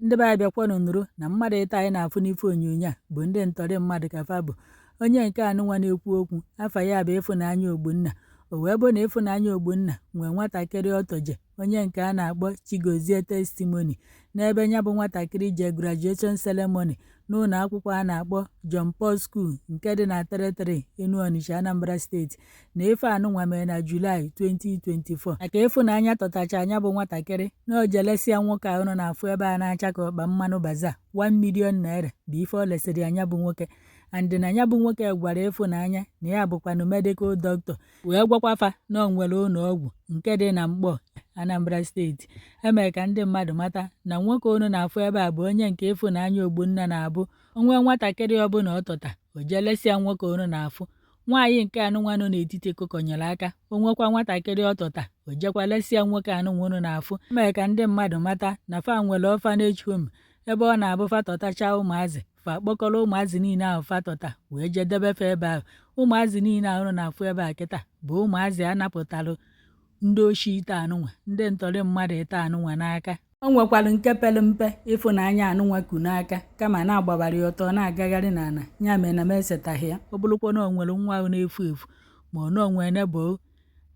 Ndị be anyị bịakwanụ nụrụ na mmadụ ịta anyị na-afụ n'ife onyonyo a bụ ndị ntọrị mmadụ ka fa bụ. Onye nke anụnwa na-ekwu okwu afa ya bụ Ịfụnanya Ogbonna. O wee bụ na Ịfụnanya Ogbonna nwee nwatakịrị ọtọje onye nke a na-akpọ Chigozie Testimony n'ebe ya bụ nwatakịrị je graduation ceremony n'ụlọ akwụkwọ a na-akpọ John Paul School nke dị na Teritori Enu Onitsha, Anambra steeti, na ife anụnwa mere na Julaị 2024. Maka Ịfụnanya tọtacha anya bụ nwatakịrị na o jelesia nwoke a ụnụ na-afụ ebe a na-acha ka ọkpa mmanụ baza 1 million naira bụ ife o lesịrị anya bụ nwoke. And na ya bụ nwoke gwara Ịfụnanya na ya bụkwanụ medical doctor, wee gwakwafa na o nwere ụlọ ọgwụ nke dị na Mkpọ, Anambra steeti. Emere ka ndị mmadụ mata na nwoke unu na-afụ ebe a bụ onye nke Ịfụnanya Ogbonna na-abụ onwe nwatakịrị ọbụla ọ tọta o jelesia nwoke unu na-afụ. Nwaanyị nke anụnwa nọ n'etiti kokonyere aka o nwekwa nwatakịrị ọ tọta o jekwa lesia nwoke anụnwa unu na-afụ. Emere ka ndị mmadụ mata na fa nwere orphanage home ebe ọ na-abụ fa tọtacha ụmụazị fa kpọkọrọ ụmụazị niile ahụ fa tọta wee jedebefe ebe ahụ. Ụmụazị niile ahụ na-afụ ebe a kịta bụ ụmụazị a napụtalụ ndị oshi ite anụnwa, ndị ntọrị mmadụ ite anụnwa n'aka. O nwekwara nke pere mpe Ịfụnanya anụnwa ku n'aka kama na-agbabara ya ọtọ na-agagharị n'ala, ya mere na m esetaghị ya. Ọ bụrụkwa na o nwere nwa ahụ na-efu efu ma ọ na onwe nebo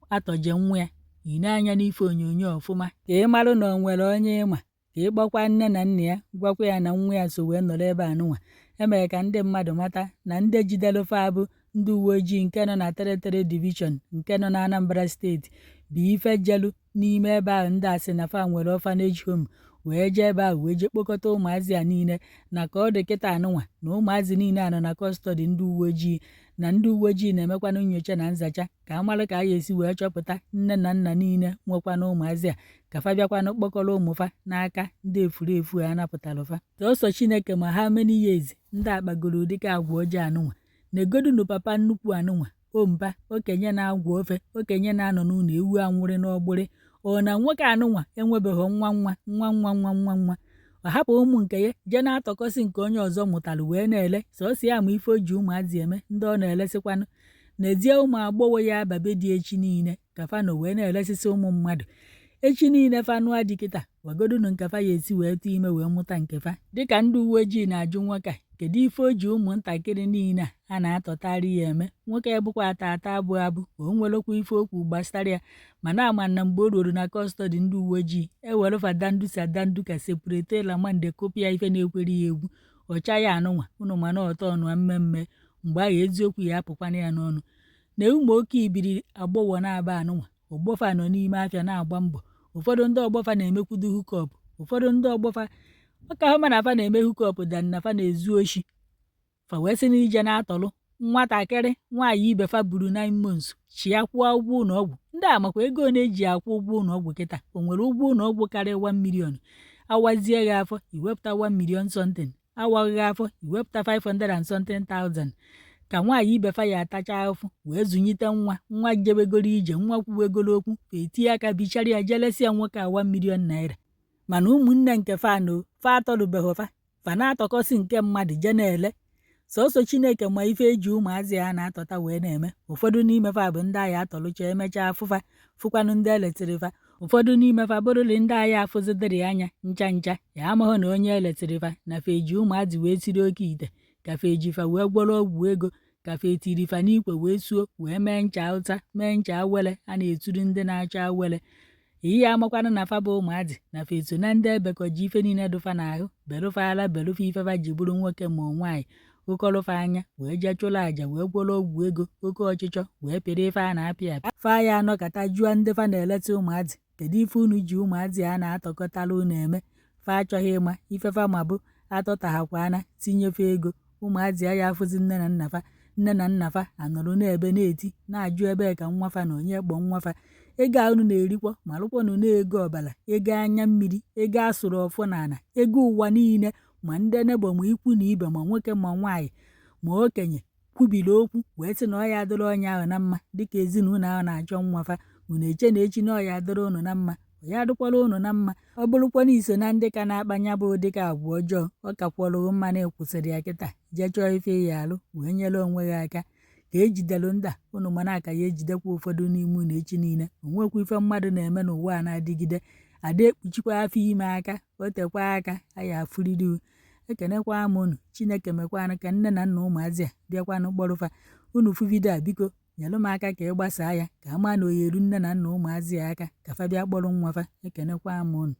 atọje nwa ya, ị na-anya n'ife onyonyo ọfụma ka ị marụ na o nwere onye ịma, ka ị gbakwa nne na nna ya gwakwa ya na nwa ya so wee nọrọ ebe anụnwa. Emere ka ndị mmadụ mata na ndị jidere fa bụ ndị uwe ojii nke nọ na Teritori Division nke nọ na Anambra steeti bụ ife jelu n'ime ebe ahụ ndị asị na fa nwere orphanage home wee jee ebe ahụ wee jee kpokọta ụmụazị a niile. Na ka ọ dị kịta anụnwa na ụmụazị niile a nọ na kọstọdi ndị uwe ojii, na ndị uwe ojii na-emekwanụ nyocha na nzacha ka a mara ka a ga-esi wee chọpụta nne na nna niile nwekwanụ ụmụazị a ka fa bịakwanụ kpọkọrọ ụmụfa n'aka ndị efurefu a napụtara fa. Sọsọ Chineke ma ha many years ndị akpagoro dịka agwa ọjọọ anụnwa na-egodunu papa nnukwu anụnwa ompa okenye na-agwa ofe, okenye na-anọ n'ụlọ ewu anwụrị n'ọgbụrị. Ọ na nwoke anụnwa enwebeghị nwa ọ hapụ ụmụ nke ya jee na-atọkọsị nke onye ọzọ mụtara wee na-ele sọsọ ya ma ife o ji ụmụazị eme ndị ọ na-elesikwanụ. N'ezie ụmụ agbọghọ ya ababe dị echi niile ka fa nọ wee na-elesisi ụmụ mmadụ echi niile fa nụa dị kịta wagodunu nke fa ya esi wee tụọ ime wee mụta nke fa. Dịka ndị uwe ojii na-ajụ nwoke a kedu ife o ji ụmụntakịrị niile a na-atọtarị ya eme. Nwoke ebụkwa ata abụ abụ, o nwerekwa ife okwu gbasara ya, mana ama na mgbe o ruru na kọstọdi ndị uwe ojii ewerefa dandu ka sepuretela mande kopịa ife na-ekwere ya egwu ọcha ya anụnwa unu mana ọtọ ọnụ mmemme mgbe ahụ eziokwu ya apụkwana ya n'ọnụ. Na ụmụ oke ibiri agbọghọ na-aba anụnwa ọgbọfa nọ n'ime afịa na-agba mbọ. Ụfọdụ ndị ọgbọfa na-emekwudu hukọp, ụfọdụ ndị ọgbọfa ọka ha ma na fa na-eme hukọp dan na fa na-ezu oshi. Fa wee sị na ije na-atọlụ nwatakịrị nwaanyị ibe fa buru 9 months chi ya kwụọ ụgwọ ụlọ ọgwụ. Ndị a makwa ego na-eji akwụ ụgwọ ụlọ ọgwụ kịta. O nwere ụgwọ ụlọ ọgwụ karịa 1 million, awazie gị afọ iwepụta 1 million something, awaghị gị afọ iwepụta 500 and something thousand ka nwaanyị ibe fa ya atacha afọ wee zụnyite nwa jebegoro ije, nwa kwuwegoro okwu etinye aka bichara ya jelesia nwoke a 1 million naira. Mana ụmụnne nke fa atọrụbeghị fa na-atọkọsị nke mmadụ je na-ele. Sọsọ Chineke ma ife eji ụmụazị ha na-atọta wee na-eme. Ụfọdụ n'ime fa bụ ndị agha atọlụcha emechaa afụfa fụkwanụ ndị eletịrị fa. Ụfọdụ n'ime fa bụrụli ndị agha afụzidịrị anya ncha ya amaghị na onye eletịrị fa na fa eji ụmụazị wee siri oke ite, ka fa eji fa wee gwọrọ ọgwụ ego, ka fa etiri fa n'ikwe wee suo wee mee ncha ụta, mee ncha awele a na-eturu ndị na-achọ awele. Ihe amakwanụ na fa bụ ụmụazị na fa eso na ndị ebekọji ife niile dụfa n'ahụ belụfa ala belụfa ifefa ji bụrụ nwoke ma nwaanyị okọrọfa anya wee jee chụlụ aja wee gwọrọ ọgwụ ego oke ọchịchọ wee pịrị ife a na-apịa apịa. Fa ya anọkọta jụọ ndị fa na-eleta ụmụazị kedu ife unu ji ụmụazị a na-atọkọtala unu eme. Fa achọghị ịma ifefa ma bụ atọtaghakwana tinyefe ego. Ụmụazị a ya afụzi nne na nna fa anọrọ n'ebe na-eti na-ajụ ebe ka nwafa na onye kpọ nwafa. Ego a unu na-erikwa ma lụkwanụ na-ego ọbara, ego anya mmiri, ego asụrụ ọfọ n'ala, ego ụwa niile ma ndị nebo ma ikwu na ibe ma nwoke ma nwaanyị ma okenye kwubiri okwu wee sị na ọ ya adịrị onye ahụ na mma. Dịka ezinụlọ ahụ na-achọ nwafa unu eche na echi na ọ ya adịrị unu na mma, ọ ya adịkwara unu na mma. Ọ bụrụkwana iso na ndị ka na-akpanya bụ dịka agwa ọjọọ ọ kakwọrọ mma na ekwụsịrị ya kịta jee chọọ ife ya alụ wee nyere onwe gị aka ka ejidelu ndị a unu mana aka ya ejidekwa ụfọdụ n'ime unu echi niile. O nwekwa ife mmadụ na-eme n'ụwa a na-adịgide ada ekpuchikwa afọ ime aka o tekwa aka anyị afụrịrị ekenekwa m unu. Chineke mekwanụ ka nne na nna ụmụazị a bịakwanụ kpọrụfa. Unu fụ vidio a biko nyelụ m aka ka ị gbasaa ya ka ama na oyeru nne na nna ụmụazị a aka ka fa bịa kpọrọ nwa fa. Ekenekwa m unu.